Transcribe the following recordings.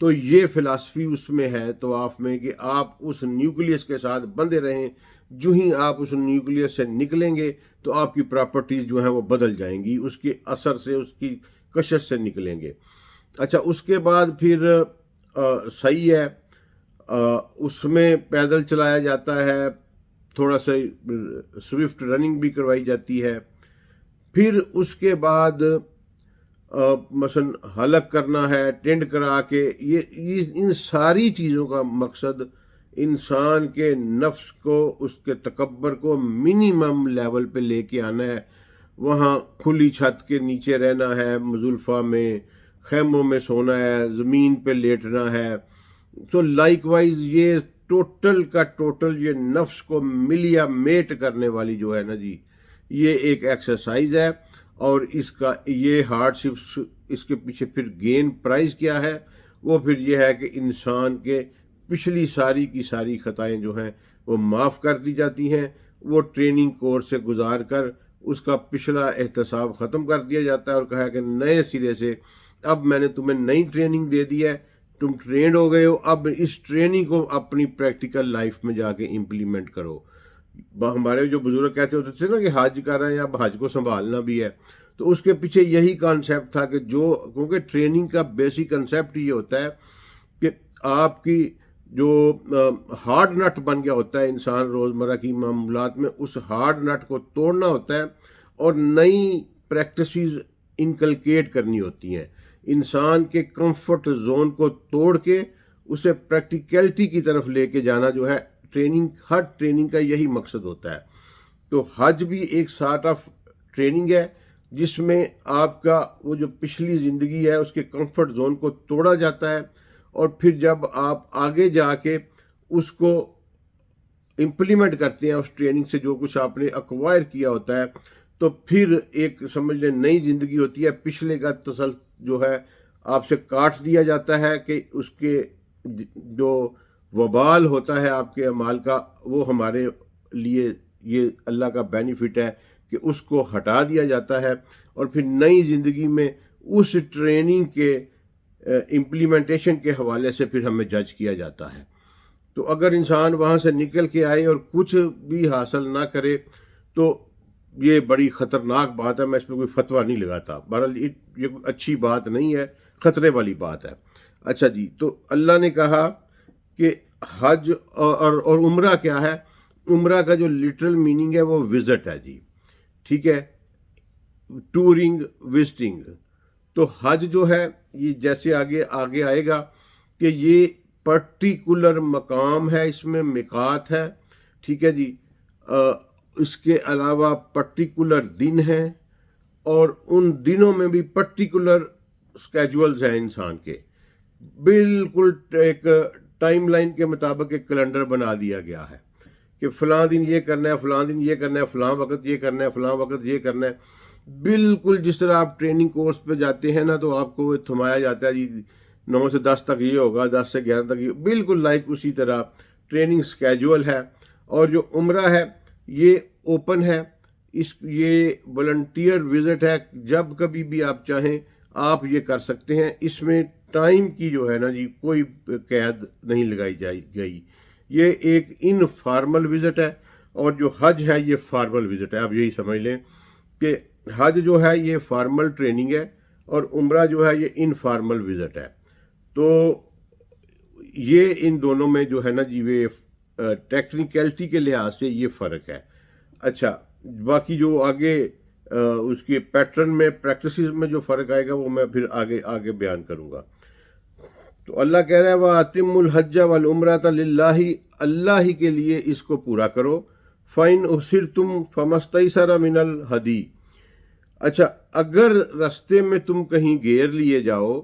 تو یہ فلاسفی اس میں ہے طواف میں کہ آپ اس نیوکلیس کے ساتھ بندھے رہیں، جو ہی آپ اس نیوکلیس سے نکلیں گے تو آپ کی پراپرٹیز جو ہیں وہ بدل جائیں گی، اس کے اثر سے، اس کی کشش سے نکلیں گے۔ اچھا، اس کے بعد پھر صحیح ہے، اس میں پیدل چلایا جاتا ہے، تھوڑا سا سوئفٹ رننگ بھی کروائی جاتی ہے۔ پھر اس کے بعد مثلا حلق کرنا ہے، ٹینڈ کرا کے، یہ ان ساری چیزوں کا مقصد انسان کے نفس کو، اس کے تکبر کو منیمم لیول پہ لے کے آنا ہے۔ وہاں کھلی چھت کے نیچے رہنا ہے، مزدلفہ میں خیموں میں سونا ہے، زمین پہ لیٹنا ہے۔ تو لائک وائز یہ ٹوٹل کا ٹوٹل یہ نفس کو ملیا میٹ کرنے والی جو ہے نا جی، یہ ایک ایکسرسائز ہے۔ اور اس کا یہ ہارڈ شپس، اس کے پیچھے پھر گین پرائز کیا ہے، وہ پھر یہ ہے کہ انسان کے پچھلی ساری کی ساری خطائیں جو ہیں وہ معاف کر دی جاتی ہیں۔ وہ ٹریننگ کورس سے گزار کر اس کا پچھلا احتساب ختم کر دیا جاتا ہے اور کہا کہ نئے سرے سے اب میں نے تمہیں نئی ٹریننگ دے دی ہے، تم ٹرینڈ ہو گئے ہو، اب اس ٹریننگ کو اپنی پریکٹیکل لائف میں جا کے امپلیمنٹ کرو۔ ہمارے جو بزرگ کہتے ہوتے تھے نا کہ حج کر رہے ہیں، اب حج کو سنبھالنا بھی ہے، تو اس کے پیچھے یہی کانسیپٹ تھا کہ کیونکہ ٹریننگ کا بیسک کنسیپٹ یہ ہوتا ہے کہ آپ کی جو ہارڈ نٹ بن گیا ہوتا ہے انسان روزمرہ کی معاملات میں، اس ہارڈ نٹ کو توڑنا ہوتا ہے اور نئی پریکٹسز انکلکیٹ کرنی ہوتی ہیں۔ انسان کے کمفرٹ زون کو توڑ کے اسے پریکٹیکلٹی کی طرف لے کے جانا جو ہے ٹریننگ، ہر ٹریننگ کا یہی مقصد ہوتا ہے۔ تو حج بھی ایک سارٹ آف ٹریننگ ہے جس میں آپ کا وہ جو پچھلی زندگی ہے اس کے کمفرٹ زون کو توڑا جاتا ہے، اور پھر جب آپ آگے جا کے اس کو امپلیمنٹ کرتے ہیں، اس ٹریننگ سے جو کچھ آپ نے ایکوائر کیا ہوتا ہے، تو پھر ایک سمجھ لیں نئی زندگی ہوتی ہے۔ پچھلے کا تسلسل جو ہے آپ سے کاٹ دیا جاتا ہے کہ اس کے جو وبال ہوتا ہے آپ کے اعمال کا، وہ ہمارے لیے یہ اللہ کا بینیفٹ ہے کہ اس کو ہٹا دیا جاتا ہے، اور پھر نئی زندگی میں اس ٹریننگ کے امپلیمنٹیشن کے حوالے سے پھر ہمیں جج کیا جاتا ہے۔ تو اگر انسان وہاں سے نکل کے آئے اور کچھ بھی حاصل نہ کرے تو یہ بڑی خطرناک بات ہے۔ میں اس پہ کوئی فتویٰ نہیں لگاتا، بہرحال یہ کوئی اچھی بات نہیں ہے، خطرے والی بات ہے۔ اچھا جی، تو اللہ نے کہا کہ حج اور عمرہ کیا ہے؟ عمرہ کا جو لٹرل میننگ ہے وہ وزٹ ہے جی، ٹھیک ہے، ٹورنگ، وزٹنگ۔ تو حج جو ہے یہ جیسے آگے آئے گا کہ یہ پرٹیکولر مقام ہے، اس میں میقات ہے، ٹھیک ہے جی۔ اس کے علاوہ پرٹیکولر دن ہیں، اور ان دنوں میں بھی پرٹیکولر سکیجولز ہیں انسان کے، بالکل ایک ٹائم لائن کے مطابق ایک کیلنڈر بنا دیا گیا ہے کہ فلاں دن یہ کرنا ہے، فلاں دن یہ کرنا ہے، فلاں وقت یہ کرنا ہے، فلاں وقت یہ کرنا ہے۔ بالکل جس طرح آپ ٹریننگ کورس پہ جاتے ہیں نا تو آپ کو تھمایا جاتا ہے جی 9 سے 10 تک یہ ہوگا، 10 سے 11 تک یہ، بالکل لائک اسی طرح ٹریننگ سکیجول ہے۔ اور جو عمرہ ہے یہ اوپن ہے، یہ والنٹیئر وزٹ ہے، جب کبھی بھی آپ چاہیں آپ یہ کر سکتے ہیں۔ اس میں ٹائم کی جو ہے نا جی کوئی قید نہیں لگائی گئی۔ یہ ایک انفارمل وزٹ ہے، اور جو حج ہے یہ فارمل وزٹ ہے۔ آپ یہی سمجھ لیں کہ حج جو ہے یہ فارمل ٹریننگ ہے، اور عمرہ جو ہے یہ انفارمل وزٹ ہے۔ تو یہ ان دونوں میں جو ہے نا جی وہ ٹیکنیکلٹی کے لحاظ سے یہ فرق ہے۔ اچھا، باقی جو آگے اس کے پیٹرن میں، پریکٹسز میں جو فرق آئے گا وہ میں پھر آگے بیان کروں گا۔ تو اللہ کہہ رہا ہے وَأَتِمُّوا الْحَجَّ وَالْعُمْرَةَ لِلَّهِ، اللہ ہی کے لیے اس کو پورا کرو۔ فَإِنْ أُحْصِرْتُمْ فَمَا اسْتَيْسَرَ مِنَ الْهَدْيِ۔ اچھا، اگر رستے میں تم کہیں گھیر لیے جاؤ،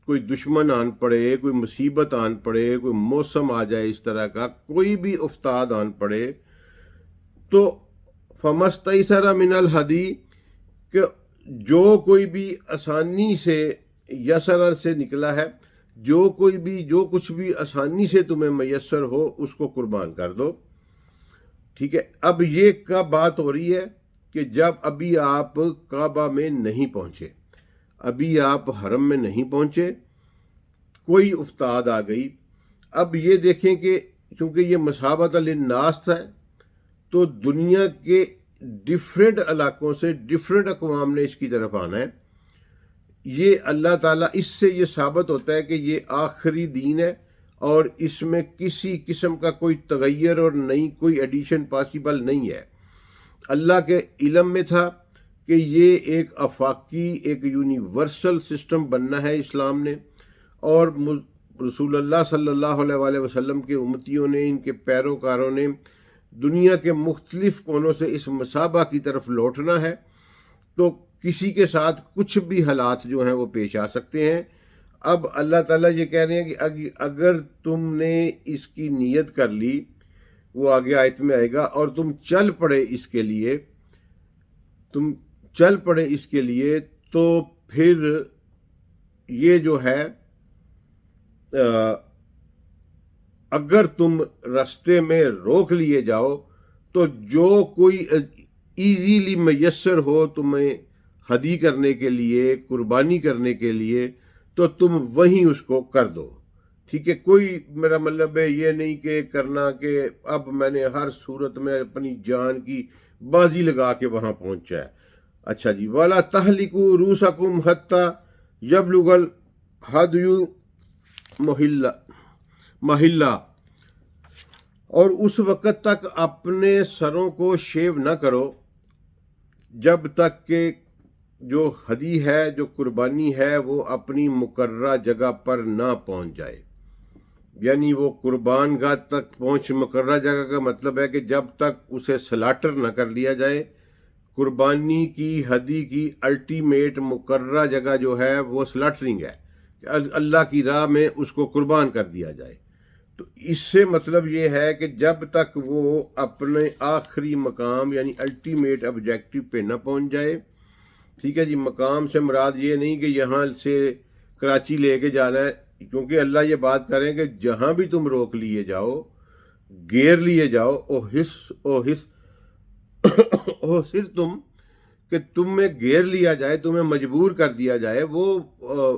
کوئی دشمن آن پڑے، کوئی مصیبت آن پڑے، کوئی موسم آ جائے اس طرح کا، کوئی بھی افتاد آن پڑے، تو فَمَا اسْتَيْسَرَ مِنَ الْهَدْيِ، کہ جو کوئی بھی آسانی سے یسر سے نکلا ہے، جو کچھ بھی آسانی سے تمہیں میسر ہو اس کو قربان کر دو، ٹھیک ہے۔ اب یہ کب بات ہو رہی ہے کہ جب ابھی آپ کعبہ میں نہیں پہنچے، ابھی آپ حرم میں نہیں پہنچے، کوئی افتاد آ گئی۔ اب یہ دیکھیں کہ چونکہ یہ مسابۃ للناس تھا تو دنیا کے ڈفرینٹ علاقوں سے ڈفرینٹ اقوام نے اس کی طرف آنا ہے۔ یہ اللہ تعالیٰ، اس سے یہ ثابت ہوتا ہے کہ یہ آخری دین ہے اور اس میں کسی قسم کا کوئی تغیر اور نئی کوئی ایڈیشن پاسبل نہیں ہے۔ اللہ کے علم میں تھا کہ یہ ایک آفاقی، ایک یونیورسل سسٹم بننا ہے اسلام نے، اور رسول اللہ صلی اللہ علیہ وآلہ وسلم کے امتیوں نے، ان کے پیروکاروں نے دنیا کے مختلف کونوں سے اس مسابہ کی طرف لوٹنا ہے۔ تو کسی کے ساتھ کچھ بھی حالات جو ہیں وہ پیش آ سکتے ہیں۔ اب اللہ تعالیٰ یہ کہہ رہے ہیں کہ اگر تم نے اس کی نیت کر لی، وہ آگے آیت میں آئے گا، اور تم چل پڑے اس کے لیے، تو پھر یہ جو ہے اگر تم رستے میں روک لیے جاؤ تو جو کوئی ایزیلی میسر ہو تمہیں ہدی کرنے کے لیے، قربانی کرنے کے لیے، تو تم وہیں اس کو کر دو۔ ٹھیک ہے، کوئی میرا مطلب ہے یہ نہیں کہ کرنا کہ اب میں نے ہر صورت میں اپنی جان کی بازی لگا کے وہاں پہنچا ہے۔ اچھا جی، وَلَا تَحْلِقُوا رُؤُوسَكُمْ حَتَّى يَبْلُغَ الْهَدْيُ مَحِلَّهُ، اور اس وقت تک اپنے سروں کو شیو نہ کرو جب تک کہ جو ہدی ہے، جو قربانی ہے، وہ اپنی مقررہ جگہ پر نہ پہنچ جائے۔ یعنی وہ قربان گاہ تک پہنچ، مقررہ جگہ کا مطلب ہے کہ جب تک اسے سلاٹر نہ کر لیا جائے۔ قربانی کی، ہدی کی الٹیمیٹ مقررہ جگہ جو ہے وہ سلاٹرنگ ہے، کہ اللہ کی راہ میں اس کو قربان کر دیا جائے۔ تو اس سے مطلب یہ ہے کہ جب تک وہ اپنے آخری مقام یعنی الٹیمیٹ آبجیکٹو پہ نہ پہنچ جائے۔ ٹھیک ہے جی، مقام سے مراد یہ نہیں کہ یہاں سے کراچی لے کے جانا ہے، کیونکہ اللہ یہ بات کریں کہ جہاں بھی تم روک لیے جاؤ، گیر لیے جاؤ، صرف تم کہ تم میں گیر لیا جائے، تمہیں مجبور کر دیا جائے، وہ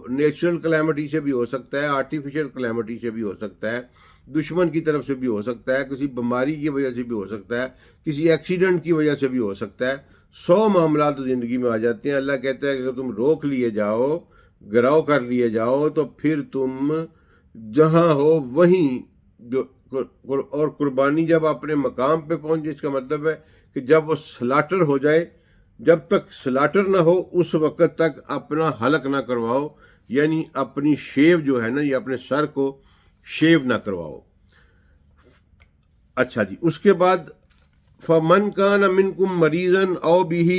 نیچرل کلیمٹی سے بھی ہو سکتا ہے، آرٹیفیشل کلیمٹی سے بھی ہو سکتا ہے، دشمن کی طرف سے بھی ہو سکتا ہے، کسی بیماری کی وجہ سے بھی ہو سکتا ہے، کسی ایکسیڈنٹ کی وجہ سے بھی ہو سکتا ہے۔ 100 معاملات زندگی میں آ جاتے ہیں۔ اللہ کہتا ہے کہ اگر تم روک لیے جاؤ، گراؤ کر لیے جاؤ، تو پھر تم جہاں ہو وہیں اور قربانی جب اپنے مقام پہ پہنچے، اس کا مطلب ہے کہ جب وہ سلاٹر ہو جائے، جب تک سلاٹر نہ ہو اس وقت تک اپنا حلق نہ کرواؤ، یعنی اپنی شیو جو ہے نا، یہ اپنے سر کو شیو نہ کرواؤ۔ اچھا جی، اس کے بعد فَمَنْ كَانَ مِنْكُمْ مَرِيضًا أَوْ بِهِ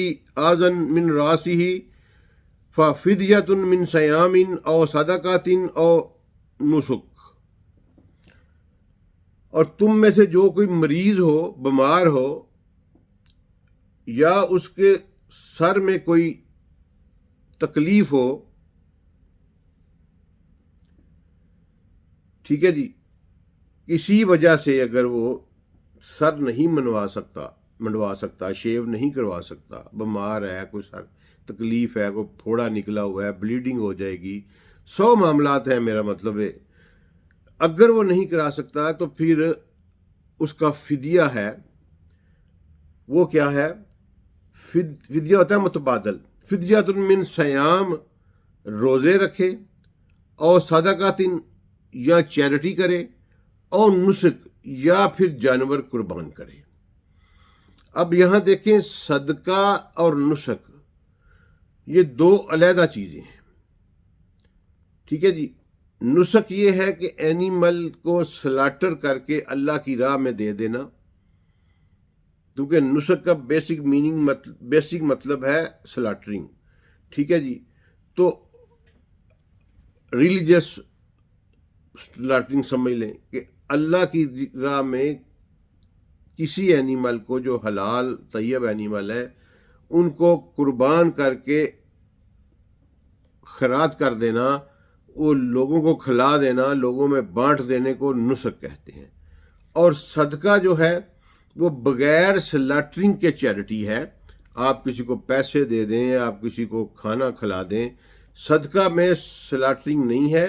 آذًا مِنْ رَأْسِهِ فَفِدْيَةٌ مِنْ صِيَامٍ أَوْ صَدَقَةٍ أَوْ نُسُكٍ، اور تم میں سے جو کوئی مریض ہو، بیمار ہو، یا اس کے سر میں کوئی تکلیف ہو، ٹھیک ہے جی، کسی وجہ سے اگر وہ سر نہیں منڈوا سکتا، شیو نہیں کروا سکتا، بیمار ہے، کوئی سر تکلیف ہے، کوئی پھوڑا نکلا ہوا ہے، بلیڈنگ ہو جائے گی، 100 معاملات ہیں، میرا مطلب ہے اگر وہ نہیں کرا سکتا تو پھر اس کا فدیہ ہے۔ وہ کیا ہے؟ فدیہ ہوتا ہے متبادل۔ فدیۃ من صیام، روزے رکھے، اور صدقات یا چیریٹی کرے، اور نسک یا پھر جانور قربان کرے۔ اب یہاں دیکھیں، صدقہ اور نسک یہ 2 علیحدہ چیزیں ہیں۔ ٹھیک ہے جی، نسک یہ ہے کہ اینیمل کو سلاٹر کر کے اللہ کی راہ میں دے دینا، کیونکہ نسک کا بیسک مطلب ہے سلاٹرنگ۔ ٹھیک ہے جی، تو ریلیجس سلاٹرنگ سمجھ لیں کہ اللہ کی راہ میں کسی اینیمل کو، جو حلال طیب اینیمل ہے، ان کو قربان کر کے خیرات کر دینا، وہ لوگوں کو کھلا دینا، لوگوں میں بانٹ دینے کو نسک کہتے ہیں۔ اور صدقہ جو ہے وہ بغیر سلاٹرنگ کے چیریٹی ہے۔ آپ کسی کو پیسے دے دیں، آپ کسی کو کھانا کھلا دیں، صدقہ میں سلاٹرنگ نہیں ہے،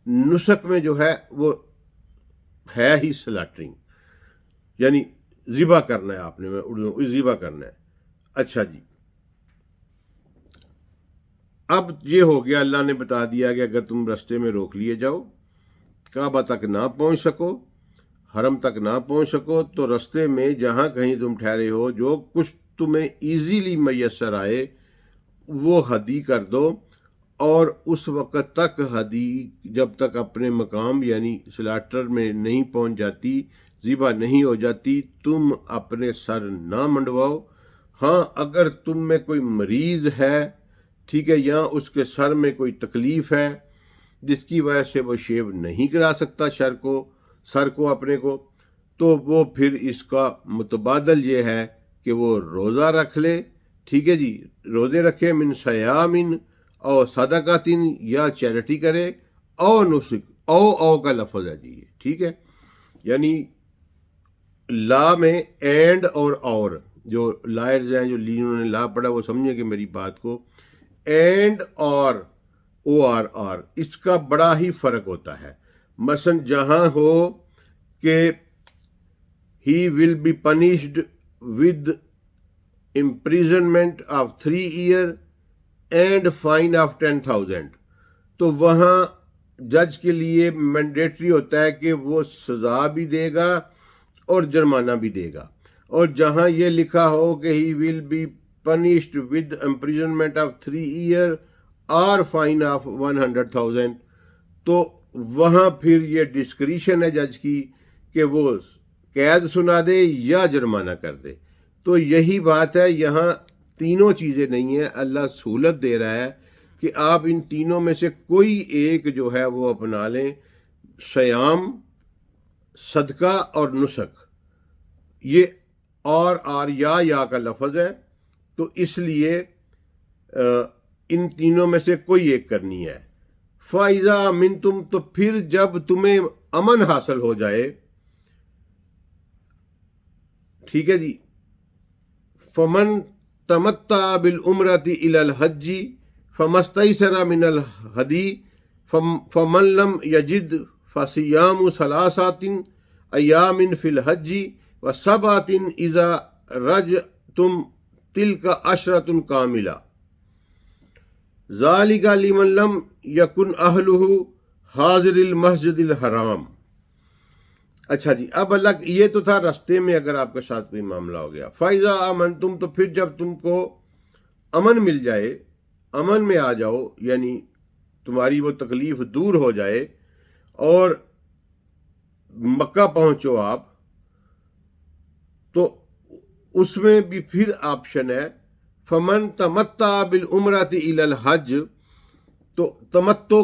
نسک میں جو ہے وہ ہے ہی سلیکٹنگ، یعنی ذبح کرنا ہے آپ نے، میں اردو میں ذبح کرنا ہے۔ اچھا جی، اب یہ ہو گیا، اللہ نے بتا دیا کہ اگر تم رستے میں روک لیے جاؤ، کعبہ تک نہ پہنچ سکو، حرم تک نہ پہنچ سکو، تو رستے میں جہاں کہیں تم ٹھہرے ہو جو کچھ تمہیں ایزیلی میسر آئے وہ ہدی کر دو، اور اس وقت تک ہدی جب تک اپنے مقام یعنی سلاٹر میں نہیں پہنچ جاتی، ذبح نہیں ہو جاتی، تم اپنے سر نہ منڈواؤ۔ ہاں، اگر تم میں کوئی مریض ہے، ٹھیک ہے، یا اس کے سر میں کوئی تکلیف ہے جس کی وجہ سے وہ شیو نہیں کرا سکتا سر کو اپنے کو، تو وہ پھر اس کا متبادل یہ ہے کہ وہ روزہ رکھ لے، ٹھیک ہے جی، روزے رکھے، من سیامن او صدقاتن، یا چیریٹی کرے، او نسک، او کا لفظ ہے جی یہ، ٹھیک ہے، یعنی لا میں اینڈ اور جو لائرز ہیں، جو جنہوں نے لا پڑھا وہ سمجھے کہ میری بات کو، اینڈ اور او آر اس کا بڑا ہی فرق ہوتا ہے۔ مثلا جہاں ہو کہ he will be punished with imprisonment of 3 years and fine of 10,000، تو وہاں جج کے لیے مینڈیٹری ہوتا ہے کہ وہ سزا بھی دے گا اور جرمانہ بھی دے گا، اور جہاں یہ لکھا ہو کہ he will be punished with imprisonment of 3 years or fine of 100,000، تو وہاں پھر یہ ڈسکریشن ہے جج کی کہ وہ قید سنا دے یا جرمانہ کر دے۔ تو یہی بات ہے، یہاں تینوں چیزیں نہیں ہیں، اللہ سہولت دے رہا ہے کہ آپ ان تینوں میں سے کوئی ایک جو ہے وہ اپنا لیں، سیام، صدقہ اور نسک، یہ اور یا کا لفظ ہے، تو اس لیے ان تینوں میں سے کوئی ایک کرنی ہے۔ فَإِذَا مِنْتُمْ، تو پھر جب تمہیں امن حاصل ہو جائے، ٹھیک ہے جی، فَمَنْ تَمَتَّعَ بِالْعُمْرَةِ إِلَى الْحَجِّ فَمَا اسْتَيْسَرَ مِنَ الْهَدْيِ فَمَنْ لَمْ يَجِدْ فَصِيَامُ 3 أَيَّامٍ فِي الْحَجِّ وَسَبْعَةٍ إِذَا رَجَعْتُمْ تِلْكَ 10 كَامِلَةٌ ذَلِكَ لِمَنْ لَمْ يَكُنْ أَهْلُهُ حَاضِرِ الْمَسْجِدِ الْحَرَامِ۔ اچھا جی، اب اللہ یہ تو تھا رستے میں اگر آپ کے ساتھ کوئی معاملہ ہو گیا، فَإِذَا آمَنْتُمْ، تو پھر جب تم کو امن مل جائے، امن میں آ جاؤ، یعنی تمہاری وہ تکلیف دور ہو جائے اور مکہ پہنچو آپ، تو اس میں بھی پھر آپشن ہے، فَمَنْ تَمَتَّعَ بِالْعُمْرَةِ إِلَى الْحَجِّ، تو تمتع،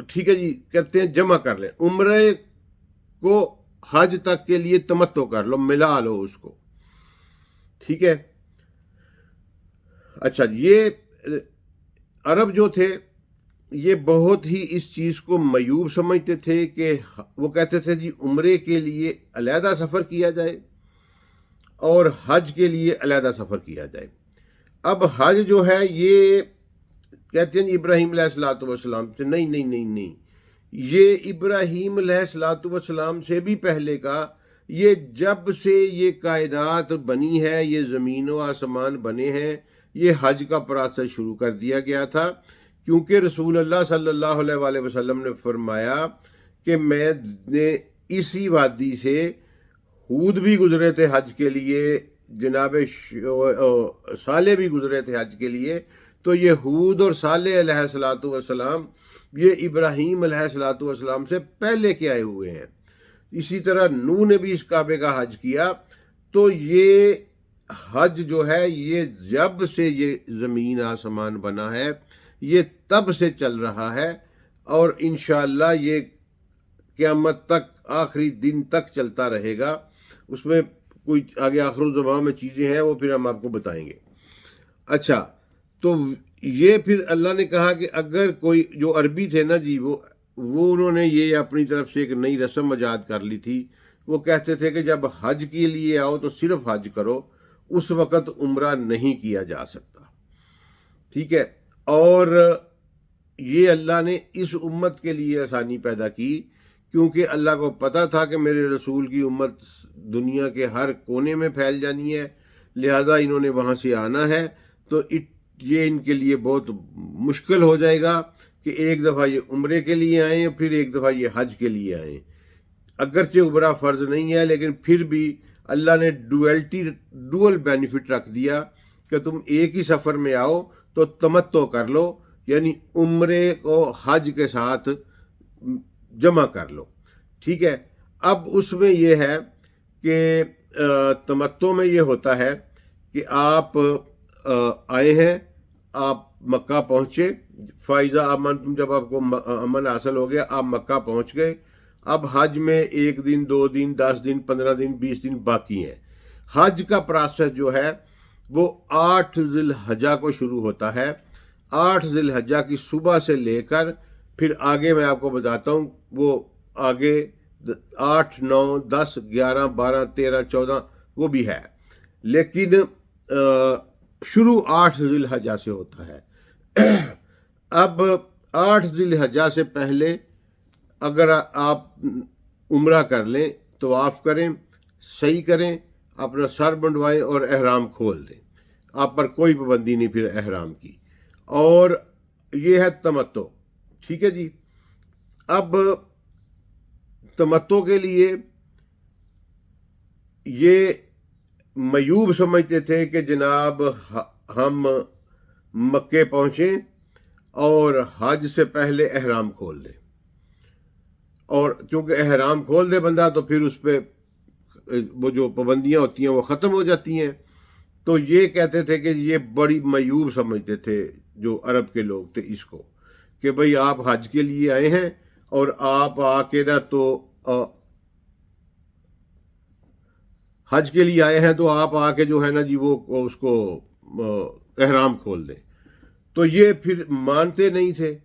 ٹھیک ہے جی، کرتے ہیں جمع کر لیں، عمرے کو حج تک کے لیے تمتع کر لو، ملا لو اس کو، ٹھیک ہے۔ اچھا، یہ عرب جو تھے یہ بہت ہی اس چیز کو معیوب سمجھتے تھے کہ وہ کہتے تھے جی عمرے کے لیے علیحدہ سفر کیا جائے اور حج کے لیے علیحدہ سفر کیا جائے۔ اب حج جو ہے یہ کہتے ہیں ابراہیم علیہ السلام سے، نہیں، یہ ابراہیم علیہ السلام سے بھی پہلے کا، یہ جب سے یہ کائنات بنی ہے، یہ زمین و آسمان بنے ہیں، یہ حج کا پروسیس شروع کر دیا گیا تھا، کیونکہ رسول اللہ صلی اللہ علیہ وآلہ وسلم نے فرمایا کہ میں نے اسی وادی سے ہود بھی گزرے تھے حج کے لیے، جناب صالح بھی گزرے تھے حج کے لیے، تو یہ ہود اور صالح علیہ السلام یہ ابراہیم علیہ السلام سے پہلے کے آئے ہوئے ہیں۔ اسی طرح نوح نے بھی اس کعبے کا حج کیا، تو یہ حج جو ہے یہ جب سے یہ زمین آسمان بنا ہے یہ تب سے چل رہا ہے، اور انشاءاللہ یہ قیامت تک، آخری دن تک چلتا رہے گا۔ اس میں کوئی آگے آخر الزمان میں چیزیں ہیں وہ پھر ہم آپ کو بتائیں گے۔ اچھا، تو یہ پھر اللہ نے کہا کہ اگر کوئی جو عربی تھے نا جی، وہ انہوں نے یہ اپنی طرف سے ایک نئی رسم ایجاد کر لی تھی، وہ کہتے تھے کہ جب حج کے لیے آؤ تو صرف حج کرو، اس وقت عمرہ نہیں کیا جا سکتا، ٹھیک ہے۔ اور یہ اللہ نے اس امت کے لیے آسانی پیدا کی، کیونکہ اللہ کو پتہ تھا کہ میرے رسول کی امت دنیا کے ہر کونے میں پھیل جانی ہے، لہذا انہوں نے وہاں سے آنا ہے، تو یہ ان کے لیے بہت مشکل ہو جائے گا کہ ایک دفعہ یہ عمرے کے لیے آئیں اور پھر ایک دفعہ یہ حج کے لیے آئیں۔ اگرچہ عمرہ فرض نہیں ہے، لیکن پھر بھی اللہ نے ڈوئل بینیفٹ رکھ دیا کہ تم ایک ہی سفر میں آؤ تو تمتع کر لو، یعنی عمرے کو حج کے ساتھ جمع کر لو، ٹھیک ہے۔ اب اس میں یہ ہے کہ تمتع میں یہ ہوتا ہے کہ آپ آئے ہیں، آپ مکہ پہنچے، فائزہ امن، تم جب آپ کو امن حاصل ہو گیا، آپ مکہ پہنچ گئے، اب حج میں 1 دن 2 دن 10 دن 15 دن 20 دن باقی ہیں۔ حج کا پروسیس جو ہے وہ 8 ذی الحجہ کو شروع ہوتا ہے، 8 ذی الحجہ کی صبح سے لے کر پھر آگے میں آپ کو بتاتا ہوں، وہ آگے 8 9 10 11 12 13 14 وہ بھی ہے، لیکن شروع 8 ذی الحجہ سے ہوتا ہے۔ اب 8 ذی الحجہ سے پہلے اگر آپ عمرہ کر لیں، طواف کریں، صحیح کریں، اپنا سر منڈوائیں اور احرام کھول دیں، آپ پر کوئی پابندی نہیں پھر احرام کی، اور یہ ہے تمتع، ٹھیک ہے جی۔ اب تمتع کے لیے یہ میوب سمجھتے تھے کہ جناب ہم مکے پہنچیں اور حج سے پہلے احرام کھول دیں، اور چونکہ احرام کھول دے بندہ تو پھر اس پہ وہ جو پابندیاں ہوتی ہیں وہ ختم ہو جاتی ہیں، تو یہ کہتے تھے کہ یہ بڑی میوب سمجھتے تھے جو عرب کے لوگ تھے اس کو، کہ بھئی آپ حج کے لیے آئے ہیں اور آپ آ کے نا تو حج کے لیے آئے ہیں تو آپ آ کے جو ہے نا جی وہ اس کو احرام کھول دیں، تو یہ پھر مانتے نہیں تھے۔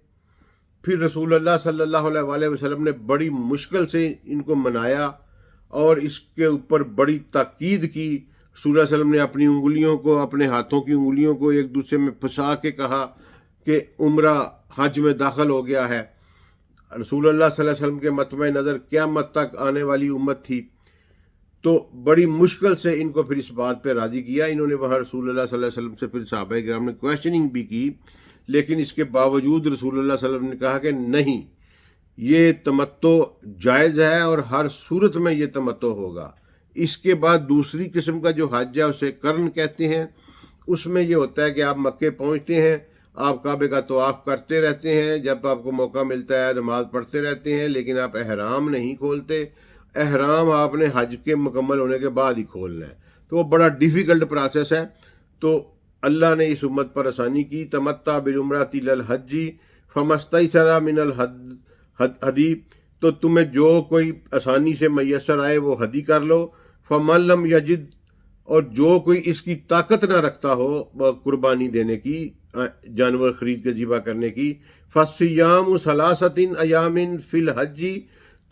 پھر رسول اللہ صلی اللہ علیہ وسلم نے بڑی مشکل سے ان کو منایا اور اس کے اوپر بڑی تاکید کی۔ رسول اللہ علیہ وسلم نے اپنی انگلیوں کو، اپنے ہاتھوں کی انگلیوں کو ایک دوسرے میں پھنسا کے کہا کہ عمرہ حج میں داخل ہو گیا ہے۔ رسول اللہ صلی اللہ علیہ وسلم کے مطمع نظر قیامت تک آنے والی امت تھی، تو بڑی مشکل سے ان کو پھر اس بات پہ راضی کیا۔ انہوں نے وہاں رسول اللہ صلی اللہ علیہ وسلم سے پھر صحابہ کرام نے کویشچننگ بھی کی، لیکن اس کے باوجود رسول اللہ صلی اللہ علیہ وسلم نے کہا کہ نہیں، یہ تمتع جائز ہے اور ہر صورت میں یہ تمتع ہوگا۔ اس کے بعد دوسری قسم کا جو حج ہے اسے قرن کہتے ہیں، اس میں یہ ہوتا ہے کہ آپ مکے پہنچتے ہیں، آپ کعبے کا طواف کرتے رہتے ہیں، جب آپ کو موقع ملتا ہے نماز پڑھتے رہتے ہیں، لیکن آپ احرام نہیں کھولتے۔ احرام آپ نے حج کے مکمل ہونے کے بعد ہی کھولنا ہے، تو وہ بڑا ڈیفیکلٹ پروسیس ہے۔ تو اللہ نے اس امت پر آسانی کی، تمتع بالعمرۃ الی الحج فما استیسر من الہدی، تو تمہیں جو کوئی آسانی سے میسر آئے وہ ہدی کر لو، فمن لم یجد، اور جو کوئی اس کی طاقت نہ رکھتا ہو قربانی دینے کی، جانور خرید کے ذبح کرنے کی، فصیام ثلاثۃ ایام فی الحج،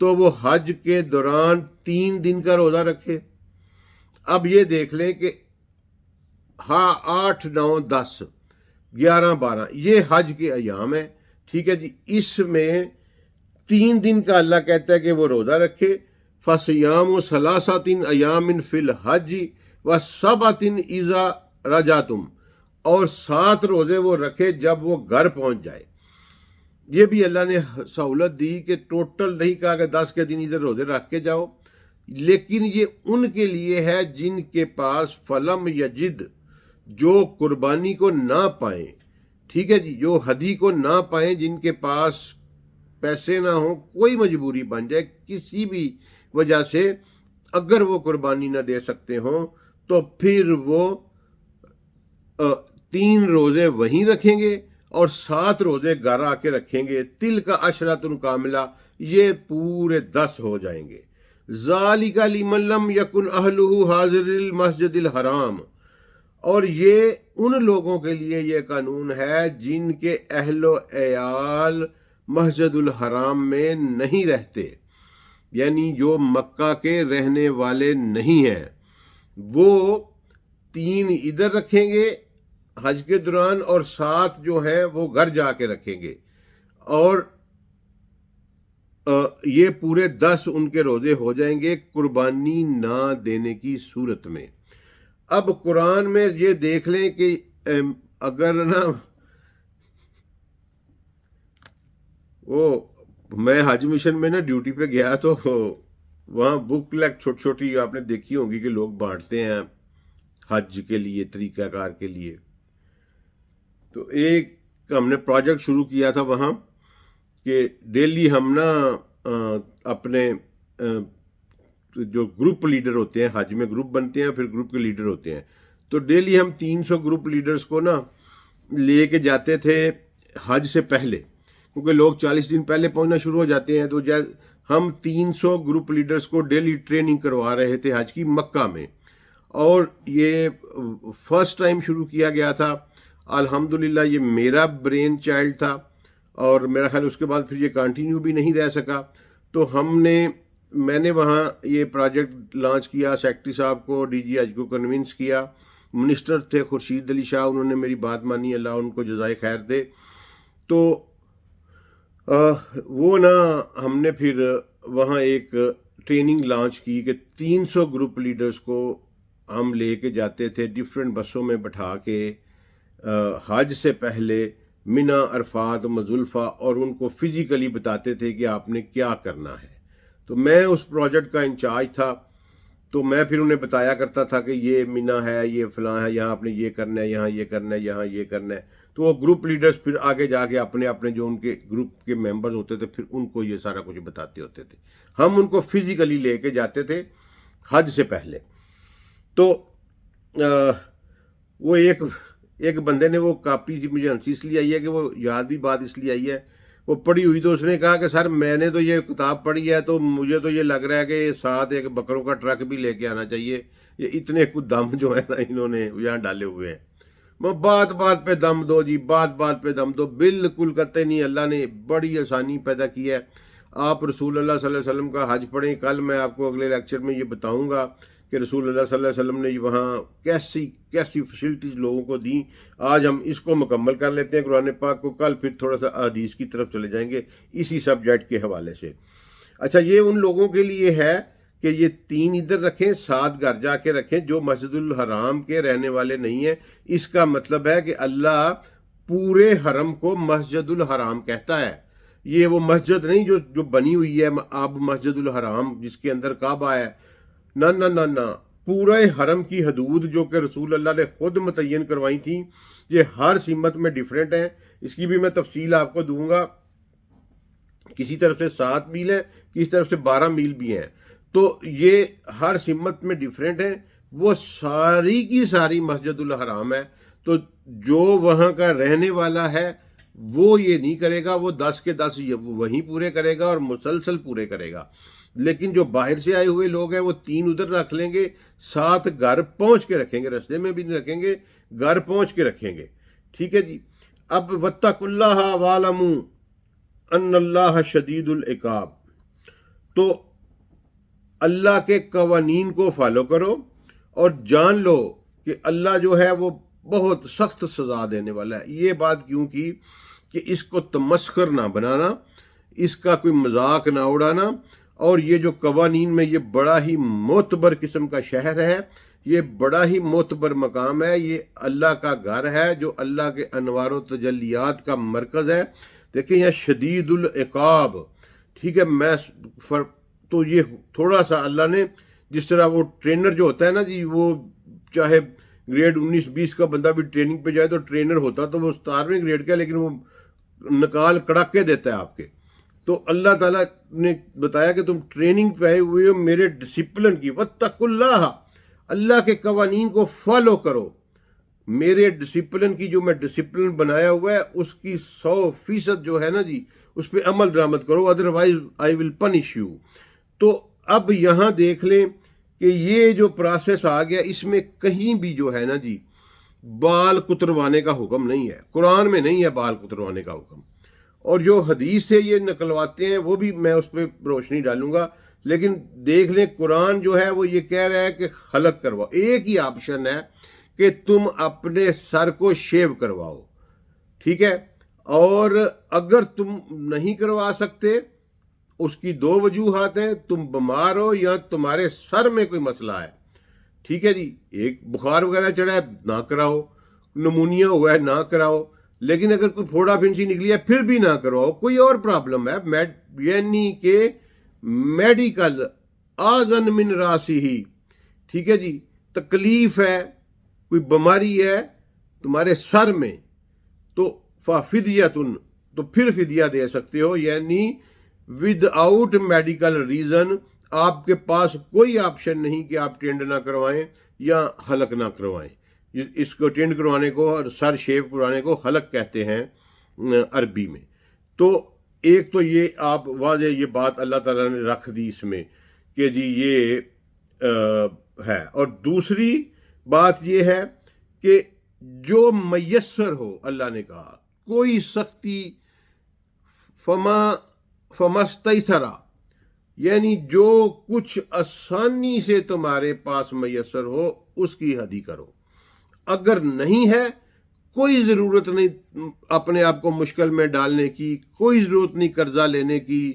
تو وہ حج کے دوران 3 دن کا روزہ رکھے۔ اب یہ دیکھ لیں کہ ہاں 8 9 10 11 12 یہ حج کے ایام ہیں، ٹھیک ہے جی۔ اس میں 3 دن کا اللہ کہتا ہے کہ وہ روزہ رکھے، فصیام ثلاثۃ ایام فی الحج وسبعۃ اذا رجعتم، اور 7 روزے وہ رکھے جب وہ گھر پہنچ جائے۔ یہ بھی اللہ نے سہولت دی کہ ٹوٹل نہیں کہا کہ 10 کے دن ادھر روزے رکھ کے جاؤ، لیکن یہ ان کے لیے ہے جن کے پاس فلم یجد، جو قربانی کو نہ پائیں، ٹھیک ہے جی، جو ہدی کو نہ پائیں، جن کے پاس پیسے نہ ہوں، کوئی مجبوری بن جائے کسی بھی وجہ سے، اگر وہ قربانی نہ دے سکتے ہوں تو پھر وہ 3 روزے وہیں رکھیں گے اور 7 روزے گھر آ کے رکھیں گے۔ تلک عشرۃ کاملہ، یہ پورے 10 ہو جائیں گے۔ ذالک لمن لم یکن اہلہ حاضر المسجد الحرام، اور یہ ان لوگوں کے لیے یہ قانون ہے جن کے اہل و عیال مسجد الحرام میں نہیں رہتے، یعنی جو مکہ کے رہنے والے نہیں ہیں، وہ 3 ادھر رکھیں گے حج کے دوران اور 7 جو ہیں وہ گھر جا کے رکھیں گے۔ اور یہ پورے 10 ان کے روزے ہو جائیں گے قربانی نہ دینے کی صورت میں۔ اب قرآن میں یہ دیکھ لیں کہ اگر نا وہ میں حج مشن میں نا ڈیوٹی پہ گیا تو وہاں بک لیک چھوٹی چھوٹی آپ نے دیکھی ہوں گی کہ لوگ بانٹتے ہیں حج کے لیے، طریقہ کار کے لیے۔ تو ایک ہم نے پروجیکٹ شروع کیا تھا وہاں کہ ڈیلی ہم نا اپنے جو گروپ لیڈر ہوتے ہیں، حج میں گروپ بنتے ہیں، پھر گروپ کے لیڈر ہوتے ہیں، تو ڈیلی ہم 300 گروپ لیڈرز کو نا لے کے جاتے تھے حج سے پہلے، کیونکہ لوگ 40 دن پہلے پہنچنا شروع ہو جاتے ہیں۔ تو ہم 300 گروپ لیڈرز کو ڈیلی ٹریننگ کروا رہے تھے حج کی مکہ میں، اور یہ فرسٹ ٹائم شروع کیا گیا تھا۔ الحمدللہ یہ میرا برین چائلڈ تھا، اور میرا خیال اس کے بعد پھر یہ کنٹینیو بھی نہیں رہ سکا۔ تو میں نے وہاں یہ پروجیکٹ لانچ کیا، سیکٹری صاحب کو، ڈی جی حج کو کنونس کیا، منسٹر تھے خورشید علی شاہ، انہوں نے میری بات مانی، اللہ ان کو جزائے خیر دے۔ تو وہ نا ہم نے پھر وہاں ایک ٹریننگ لانچ کی کہ 300 گروپ لیڈرز کو ہم لے کے جاتے تھے ڈیفرنٹ بسوں میں بٹھا کے حج سے پہلے منی، عرفات، مزدلفہ، اور ان کو فزیکلی بتاتے تھے کہ آپ نے کیا کرنا ہے۔ تو میں اس پروجیکٹ کا انچارج تھا، تو میں پھر انہیں بتایا کرتا تھا کہ یہ منی ہے، یہ فلاں ہے، یہاں آپ نے یہ کرنا ہے، یہاں یہ کرنا ہے، یہاں یہ کرنا ہے۔ تو وہ گروپ لیڈرز پھر آگے جا کے اپنے جو ان کے گروپ کے ممبرز ہوتے تھے پھر ان کو یہ سارا کچھ بتاتے ہوتے تھے۔ ہم ان کو فزیکلی لے کے جاتے تھے حج سے پہلے۔ تو وہ ایک بندے نے وہ کاپی مجھے ہنسی اس لیے آئی ہے کہ وہ یاد بھی بات اس لیے آئی ہے، وہ پڑھی ہوئی تو اس نے کہا کہ سر میں نے تو یہ کتاب پڑھی ہے تو مجھے تو یہ لگ رہا ہے کہ ساتھ ایک بکروں کا ٹرک بھی لے کے آنا چاہیے، یہ اتنے کچھ دم جو ہے نا انہوں نے یہاں ڈالے ہوئے ہیں۔ وہ بات بات پہ دم دو جی، بات بات پہ دم دو، بالکل قطعی نہیں۔ اللہ نے بڑی آسانی پیدا کی ہے۔ آپ رسول اللہ صلی اللہ علیہ وسلم کا حج پڑھیں۔ کل میں آپ کو اگلے لیکچر میں یہ بتاؤں گا کہ رسول اللہ صلی اللہ علیہ وسلم نے وہاں کیسی فیسلٹیز لوگوں کو دیں۔ آج ہم اس کو مکمل کر لیتے ہیں قرآن پاک کو، کل پھر تھوڑا سا حدیث کی طرف چلے جائیں گے اسی سبجیکٹ کے حوالے سے۔ اچھا، یہ ان لوگوں کے لیے ہے کہ یہ 3 ادھر رکھیں، 7 گھر جا کے رکھیں جو مسجد الحرام کے رہنے والے نہیں ہیں۔ اس کا مطلب ہے کہ اللہ پورے حرم کو مسجد الحرام کہتا ہے، یہ وہ مسجد نہیں جو بنی ہوئی ہے اب مسجد الحرام جس کے اندر کعبہ ہے، نہ نہ نہ نہ، پورے حرم کی حدود جو کہ رسول اللہ نے خود متعین کروائی تھیں، یہ ہر سمت میں ڈیفرنٹ ہیں۔ اس کی بھی میں تفصیل آپ کو دوں گا۔ کسی طرف سے 7 میل ہیں، کسی طرف سے 12 میل بھی ہیں، تو یہ ہر سمت میں ڈیفرنٹ ہیں۔ وہ ساری کی ساری مسجد الحرام ہے، تو جو وہاں کا رہنے والا ہے وہ یہ نہیں کرے گا، وہ 10 کے 10 وہیں پورے کرے گا اور مسلسل پورے کرے گا۔ لیکن جو باہر سے آئے ہوئے لوگ ہیں وہ 3 ادھر رکھ لیں گے، 7 گھر پہنچ کے رکھیں گے، رستے میں بھی نہیں رکھیں گے، گھر پہنچ کے رکھیں گے۔ ٹھیک ہے جی۔ اب واتقوا اللہ واعلموا ان اللہ شدید العقاب، تو اللہ کے قوانین کو فالو کرو اور جان لو کہ اللہ جو ہے وہ بہت سخت سزا دینے والا ہے۔ یہ بات کیوں کی کہ اس کو تمسخر نہ بنانا، اس کا کوئی مذاق نہ اڑانا، اور یہ جو قوانین میں یہ بڑا ہی معتبر قسم کا شہر ہے، یہ بڑا ہی معتبر مقام ہے، یہ اللہ کا گھر ہے جو اللہ کے انوار و تجلیات کا مرکز ہے۔ دیکھیں یہاں شدید العقاب، ٹھیک ہے۔ تو یہ تھوڑا سا اللہ نے، جس طرح وہ ٹرینر جو ہوتا ہے نا جی، وہ چاہے گریڈ 19-20 کا بندہ بھی ٹریننگ پہ جائے تو ٹرینر ہوتا تو وہ 17ویں گریڈ کا، لیکن وہ نکال کڑاکے دیتا ہے آپ کے۔ تو اللہ تعالیٰ نے بتایا کہ تم ٹریننگ پہ آئے ہوئے ہو میرے ڈسپلن کی، واتقوا اللہ، اللہ کے قوانین کو فالو کرو، میرے ڈسپلن کی جو میں ڈسپلن بنایا ہوا ہے اس کی 100% جو ہے نا جی اس پہ عمل درآمد کرو، otherwise I will punish you. تو اب یہاں دیکھ لیں کہ یہ جو پروسیس آ گیا، اس میں کہیں بھی جو ہے نا جی بال کتروانے کا حکم نہیں ہے، قرآن میں نہیں ہے بال کتروانے کا حکم، اور جو حدیث سے یہ نکلواتے ہیں وہ بھی میں اس پہ روشنی ڈالوں گا۔ لیکن دیکھ لیں قرآن جو ہے وہ یہ کہہ رہا ہے کہ خلق کرواؤ، ایک ہی آپشن ہے کہ تم اپنے سر کو شیو کرواؤ، ٹھیک ہے، اور اگر تم نہیں کروا سکتے اس کی دو وجوہات ہیں، تم بیمار ہو یا تمہارے سر میں کوئی مسئلہ ہے، ٹھیک ہے جی، ایک بخار وغیرہ چڑھا ہے نہ کراؤ، نمونیا ہوا ہے نہ کراؤ، لیکن اگر کوئی پھوڑا پھنسی نکلی ہے پھر بھی نہ کرواؤ، کوئی اور پرابلم ہے، یعنی کہ میڈیکل آذن من راسی ہی، ٹھیک ہے جی، تکلیف ہے، کوئی بیماری ہے تمہارے سر میں، تو ففدیتن، تو پھر فدیہ دے سکتے ہو، یعنی ود آؤٹ میڈیکل ریزن آپ کے پاس کوئی آپشن نہیں کہ آپ ٹینڈ نہ کروائیں یا حلق نہ کروائیں۔ اس کو ٹینڈ کروانے کو اور سر شیو کروانے کو حلق کہتے ہیں عربی میں۔ تو ایک تو یہ آپ واضح یہ بات اللہ تعالیٰ نے رکھ دی اس میں کہ جی یہ ہے، اور دوسری بات یہ ہے کہ جو میسر ہو، اللہ نے کہا کوئی سختی فمستیسرا، یعنی جو کچھ آسانی سے تمہارے پاس میسر ہو اس کی حدی کرو، اگر نہیں ہے کوئی ضرورت نہیں اپنے آپ کو مشکل میں ڈالنے کی، کوئی ضرورت نہیں قرضہ لینے کی،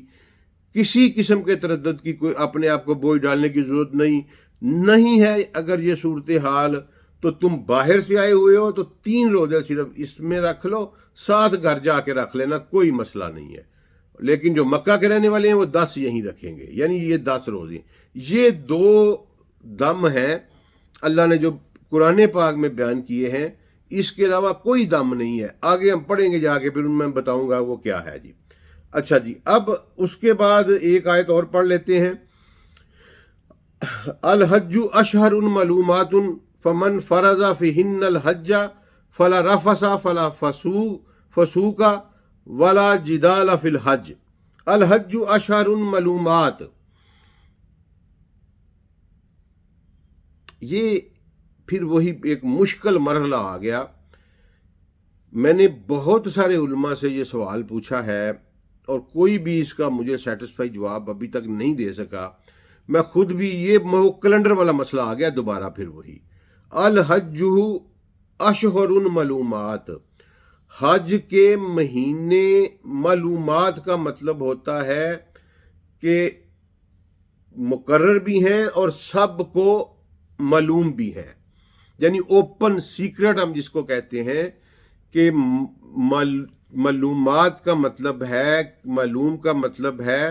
کسی قسم کے تردد کی، کوئی اپنے آپ کو بوجھ ڈالنے کی ضرورت نہیں ہے اگر یہ صورتحال، تو تم باہر سے آئے ہوئے ہو تو 3 روزے صرف اس میں رکھ لو، 7 گھر جا کے رکھ لینا، کوئی مسئلہ نہیں ہے، لیکن جو مکہ کے رہنے والے ہیں وہ 10 یہیں رکھیں گے، یعنی یہ 10 روزے، یہ 2 دم ہیں اللہ نے جو قرآن پاک میں بیان کیے ہیں، اس کے علاوہ کوئی دم نہیں ہے، آگے ہم پڑھیں گے جا کے، پھر ان میں بتاؤں گا وہ کیا ہے جی۔ اچھا جی، اب اس کے بعد ایک آیت اور پڑھ لیتے ہیں، الحج اشہر معلومات فمن فرض فیہن الحج فلا رفث فلا فسوق ولا جدال فی الحج۔ الحج اشہر معلومات، یہ پھر وہی ایک مشکل مرحلہ آ گیا۔ میں نے بہت سارے علماء سے یہ سوال پوچھا ہے اور کوئی بھی اس کا مجھے سیٹسفائی جواب ابھی تک نہیں دے سکا، میں خود بھی، یہ کیلنڈر والا مسئلہ آ گیا دوبارہ پھر وہی، الحج اشہر معلومات، حج کے مہینے معلومات کا مطلب ہوتا ہے کہ مقرر بھی ہیں اور سب کو معلوم بھی ہیں، یعنی اوپن سیکرٹ ہم جس کو کہتے ہیں، کہ معلومات کا مطلب ہے، معلوم کا مطلب ہے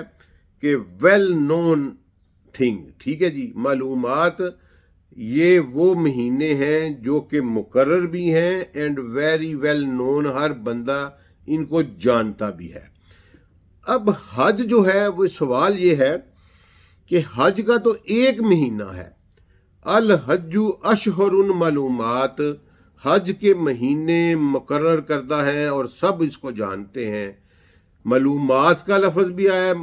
کہ ویل نون تھنگ، ٹھیک ہے جی، معلومات یہ وہ مہینے ہیں جو کہ مقرر بھی ہیں اینڈ ویری ویل نون، ہر بندہ ان کو جانتا بھی ہے۔ اب حج جو ہے وہ سوال یہ ہے کہ حج کا تو ایک مہینہ ہے، الحج اشہر معلومات، حج کے مہینے مقرر کردہ ہیں اور سب اس کو جانتے ہیں، معلومات کا لفظ بھی آیا،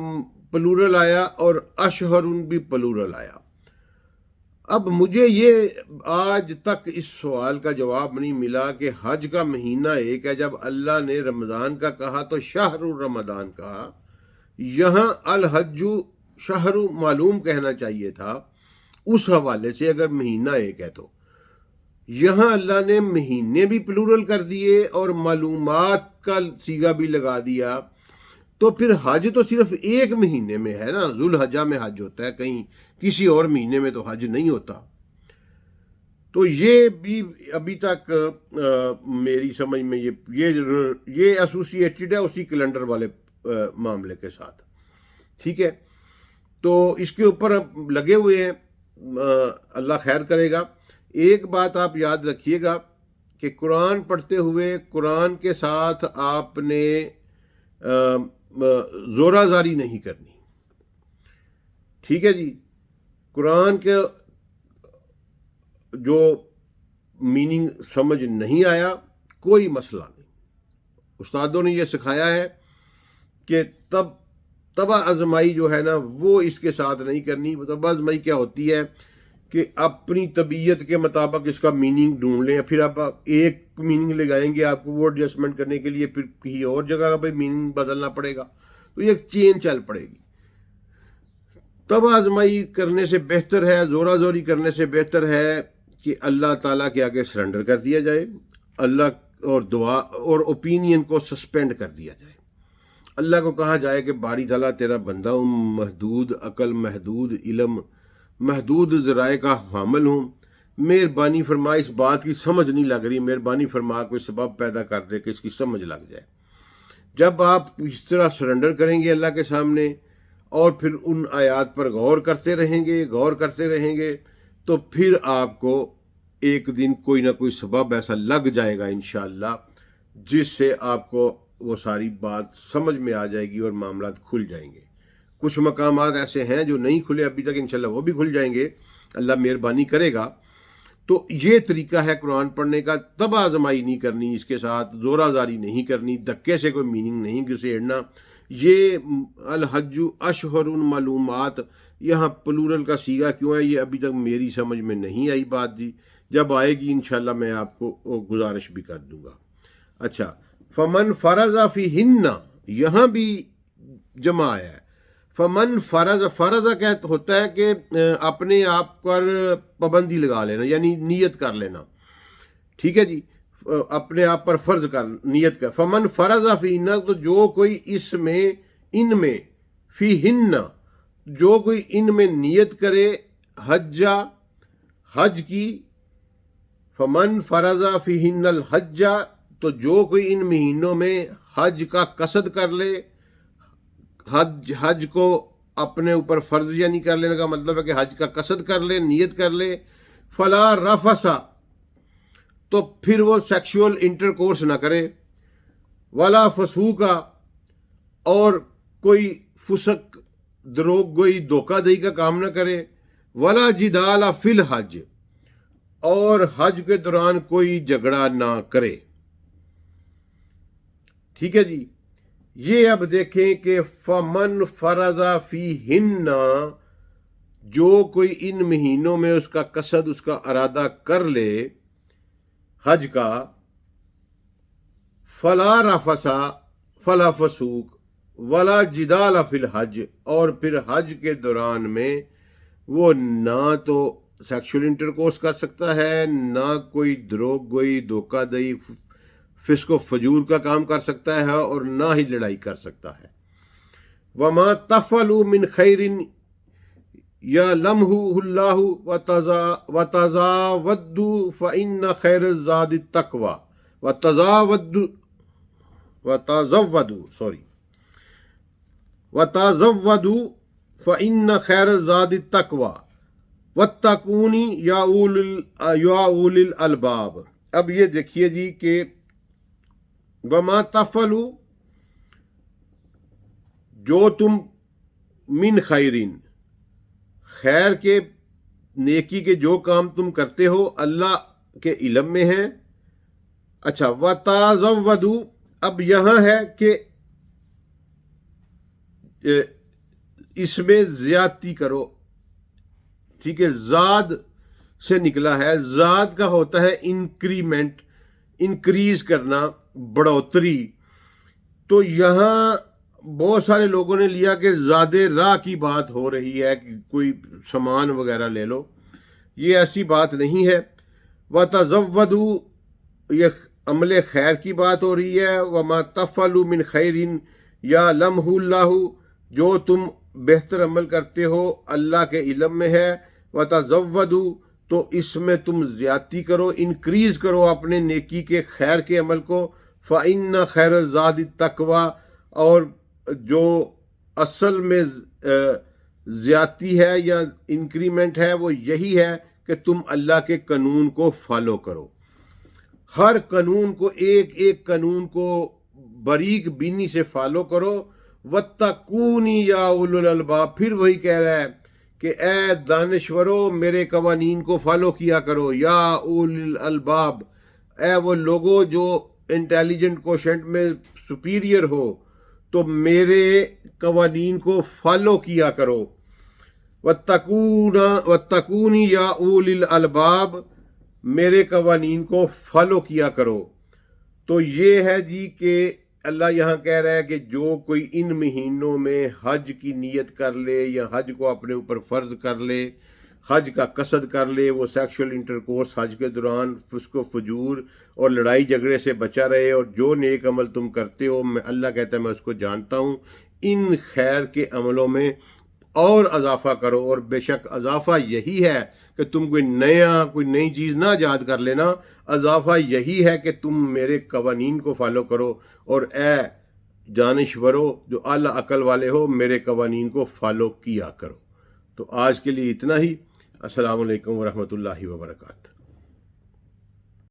پلورل آیا، اور اشہر بھی پلورل آیا۔ اب مجھے یہ آج تک اس سوال کا جواب نہیں ملا کہ حج کا مہینہ ایک ہے، جب اللہ نے رمضان کا کہا تو شہر رمضان کہا، یہاں الحج شہر معلوم کہنا چاہیے تھا، اس حوالے سے اگر مہینہ ایک ہے تو یہاں اللہ نے مہینے بھی پلورل کر دیے اور معلومات کا صیغہ بھی لگا دیا، تو پھر حج تو صرف ایک مہینے میں ہے نا، ذوالحجہ میں حج ہوتا ہے، کہیں کسی اور مہینے میں تو حج نہیں ہوتا۔ تو یہ بھی ابھی تک میری سمجھ میں یہ ایسوسیٹڈ ہے اسی کیلنڈر والے معاملے کے ساتھ، ٹھیک ہے، تو اس کے اوپر لگے ہوئے ہیں، اللہ خیر کرے گا۔ ایک بات آپ یاد رکھیے گا کہ قرآن پڑھتے ہوئے قرآن کے ساتھ آپ نے زورہ زاری نہیں کرنی، ٹھیک ہے جی، قرآن کے جو میننگ سمجھ نہیں آیا کوئی مسئلہ نہیں، استادوں نے یہ سکھایا ہے کہ تبع ازمائی جو ہے نا وہ اس کے ساتھ نہیں کرنی۔ تبع ازمائی کیا ہوتی ہے کہ اپنی طبیعت کے مطابق اس کا میننگ ڈھونڈ لیں، پھر آپ ایک میننگ لگائیں گے، آپ کو وہ ایڈجسٹمنٹ کرنے کے لیے پھر کہیں اور جگہ پہ میننگ بدلنا پڑے گا، تو ایک چین چل پڑے گی۔ تبع ازمائی کرنے سے بہتر ہے، زورہ زوری کرنے سے بہتر ہے کہ اللہ تعالیٰ کے آگے سرنڈر کر دیا جائے، اللہ اور دعا اور اوپینین کو سسپینڈ کر دیا جائے. اللہ کو کہا جائے کہ باری تعالیٰ تیرا بندہ ہوں، محدود عقل، محدود علم، محدود ذرائع کا حامل ہوں، مہربانی فرما، اس بات کی سمجھ نہیں لگ رہی، مہربانی فرما کوئی سبب پیدا کر دے کہ اس کی سمجھ لگ جائے. جب آپ اس طرح سرنڈر کریں گے اللہ کے سامنے اور پھر ان آیات پر غور کرتے رہیں گے تو پھر آپ کو ایک دن کوئی نہ کوئی سبب ایسا لگ جائے گا انشاءاللہ جس سے آپ کو وہ ساری بات سمجھ میں آ جائے گی اور معاملات کھل جائیں گے. کچھ مقامات ایسے ہیں جو نہیں کھلے ابھی تک، انشاءاللہ وہ بھی کھل جائیں گے، اللہ مہربانی کرے گا. تو یہ طریقہ ہے قرآن پڑھنے کا. تب آزمائی نہیں کرنی، اس کے ساتھ زورہ زاری نہیں کرنی، دھکے سے کوئی میننگ نہیں گھسیڑنا. یہ الحج اشہر معلومات، یہاں پلورل کا سیغہ کیوں ہے، یہ ابھی تک میری سمجھ میں نہیں آئی بات جی. جب آئے گی انشاءاللہ میں آپ کو گزارش بھی کر دوں گا. اچھا، فمن فرض فیہن، یہاں بھی جمع آیا ہے. فمن فرض کہتا ہوتا ہے کہ اپنے آپ پر پابندی لگا لینا، یعنی نیت کر لینا. ٹھیک ہے جی، اپنے آپ پر فرض کر نیت کر. فمن فرض فیہن، تو جو کوئی ان میں فیہن، جو کوئی ان میں نیت کرے، حج کی. فمن فرض فیہن الحج، تو جو کوئی ان مہینوں میں حج کا قصد کر لے. حج کو اپنے اوپر فرض یعنی کر لینے کا مطلب ہے کہ حج کا قصد کر لے، نیت کر لے. فلا رفث، تو پھر وہ سیکشول انٹرکورس نہ کرے. ولا فسوق، اور کوئی فسق، دروغ گوئی، دھوکہ دہی کا کام نہ کرے. ولا جدال فی الحج، اور حج کے دوران کوئی جھگڑا نہ کرے. ٹھیک ہے جی. یہ اب دیکھیں کہ فمن فرض فیہن، جو کوئی ان مہینوں میں اس کا قصد، اس کا ارادہ کر لے حج کا. فلا رفث فلا فسوق ولا جدال فی الحج، اور پھر حج کے دوران میں وہ نہ تو سیکشول انٹرکورس کر سکتا ہے، نہ کوئی دروغ گوئی، دھوکہ دہی، فسق و فجور کا کام کر سکتا ہے، اور نہ ہی لڑائی کر سکتا ہے. وما تفعلوا من خیر یعلمہ اللہ وتزودوا فإن خیر الزاد التقوی وتزودوا فإن خیر الزاد التقوی واتقون یا اولی الالباب. اب یہ دیکھیے جی کہ وما تفعلوا، جو تم من خیرین، خیر کے، نیکی کے جو کام تم کرتے ہو اللہ کے علم میں ہیں. اچھا، وتزودوا، اب یہاں ہے کہ اس میں زیادتی کرو. ٹھیک ہے، زاد سے نکلا ہے. زاد کا ہوتا ہے انکریمنٹ، انکریز کرنا، بڑھوتری. تو یہاں بہت سارے لوگوں نے لیا کہ زاد راہ کی بات ہو رہی ہے کہ کوئی سامان وغیرہ لے لو. یہ ایسی بات نہیں ہے. وتزودوا، یہ عمل خیر کی بات ہو رہی ہے. وما تفعلوا من خیر یعلمہ اللہ، جو تم بہتر عمل کرتے ہو اللہ کے علم میں ہے. وتزودوا، تو اس میں تم زیادتی کرو، انکریز کرو اپنے نیکی کے، خیر کے عمل کو. فإن خیر الزاد التقوی، اور جو اصل میں زیادتی ہے یا انکریمنٹ ہے وہ یہی ہے کہ تم اللہ کے قانون کو فالو کرو. ہر قانون کو، ایک ایک قانون کو باریک بینی سے فالو کرو. واتقون یا اولو الالباب، پھر وہی کہہ رہا ہے کہ اے دانشورو میرے قوانین کو فالو کیا کرو. یا اولی الالباب، اے وہ لوگو جو انٹیلیجنٹ کوشنٹ میں سپیریئر ہو، تو میرے قوانین کو فالو کیا کرو. واتقون یا اولی الالباب، میرے قوانین کو فالو کیا کرو. تو یہ ہے جی کہ اللہ یہاں کہہ رہا ہے کہ جو کوئی ان مہینوں میں حج کی نیت کر لے یا حج کو اپنے اوپر فرض کر لے، حج کا قصد کر لے، وہ سیکشل انٹرکورس حج کے دوران فسق و فجور اور لڑائی جھگڑے سے بچا رہے، اور جو نیک عمل تم کرتے ہو میں اللہ کہتا ہے میں اس کو جانتا ہوں، ان خیر کے عملوں میں اور اضافہ کرو، اور بے شک اضافہ یہی ہے کہ تم کوئی نئی چیز نہ یاد کر لینا، اضافہ یہی ہے کہ تم میرے قوانین کو فالو کرو، اور اے جانشورو جو اعلیٰ عقل والے ہو میرے قوانین کو فالو کیا کرو۔ تو آج کے لیے اتنا ہی۔ السلام علیکم ورحمۃ اللہ وبرکاتہ۔